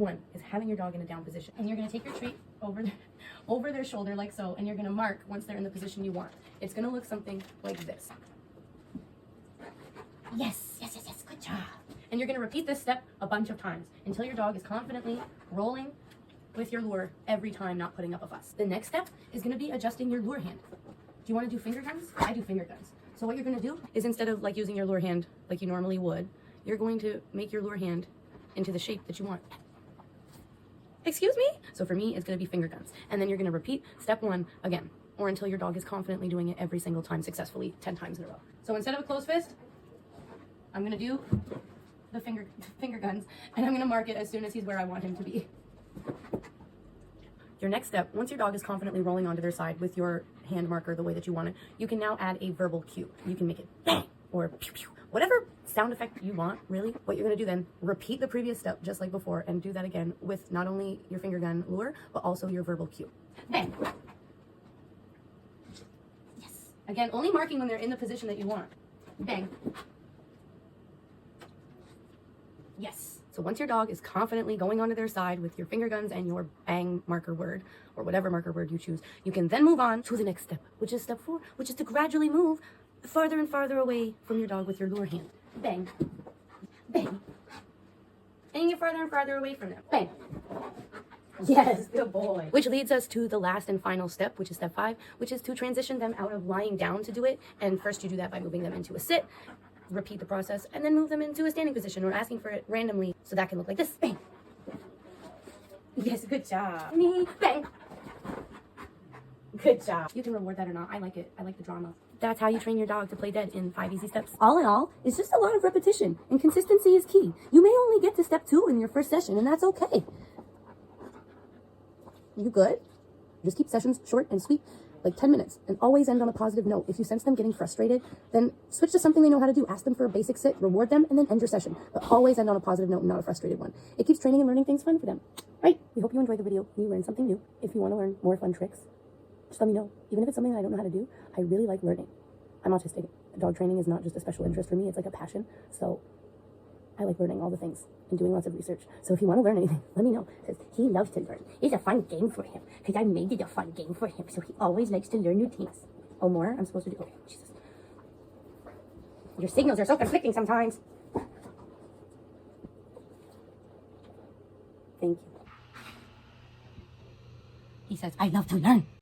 one is having your dog in a down position. And you're going to take your treat over their shoulder like so, and you're going to mark once they're in the position you want. It's going to look something like this. Yes, yes, yes, yes, good job. And you're going to repeat this step a bunch of times until your dog is confidently rolling with your lure every time, not putting up a fuss. The next step is going to be adjusting your lure hand. Do you want to do finger guns? I do finger guns. So what you're going to do is, instead of like using your lure hand like you normally would, you're going to make your lure hand into the shape that you want. Excuse me? So for me, it's going to be finger guns. And then you're going to repeat step one again, or until your dog is confidently doing it every single time successfully 10 times in a row. So instead of a closed fist, I'm going to do the finger guns, and I'm going to mark it as soon as he's where I want him to be. Your next step, once your dog is confidently rolling onto their side with your hand marker the way that you want it, you can now add a verbal cue. You can make it bang or pew pew, whatever sound effect you want, really. What you're going to do then, repeat the previous step just like before, and do that again with not only your finger gun lure, but also your verbal cue. Bang. Yes. Again, only marking when they're in the position that you want. Bang. Yes. So once your dog is confidently going onto their side with your finger guns and your bang marker word, or whatever marker word you choose, you can then move on to the next step, which is step 4, which is to gradually move farther and farther away from your dog with your lure hand. Bang. Bang. And you're farther and farther away from them. Bang. Yes, good boy. Which leads us to the last and final step, which is step 5, which is to transition them out of lying down to do it. And first you do that by moving them into a sit. Repeat the process, and then move them into a standing position or asking for it randomly. So that can look like this. Bang. Yes, good job. Me. Bang. Good job. You can reward that or not. I like it. I like the drama. That's how you train your dog to play dead in 5 easy steps. All in all, it's just a lot of repetition, and consistency is key. You may only get to step 2 in your first session, and that's okay. You good? Just keep sessions short and sweet, like 10 minutes, and always end on a positive note. If you sense them getting frustrated, then switch to something they know how to do. Ask them for a basic sit, reward them, and then end your session. But always end on a positive note and not a frustrated one. It keeps training and learning things fun for them. Right? We hope you enjoyed the video and you learned something new. If you want to learn more fun tricks, just let me know. Even if it's something that I don't know how to do, I really like learning. I'm autistic. Dog training is not just a special interest for me, it's like a passion. So I like learning all the things and doing lots of research. So if you want to learn anything, let me know. Because he loves to learn. It's a fun game for him. Because I made it a fun game for him. So he always likes to learn new things. Oh, more? I'm supposed to do... Okay, Jesus. Your signals are so conflicting sometimes. Thank you. He says, I love to learn.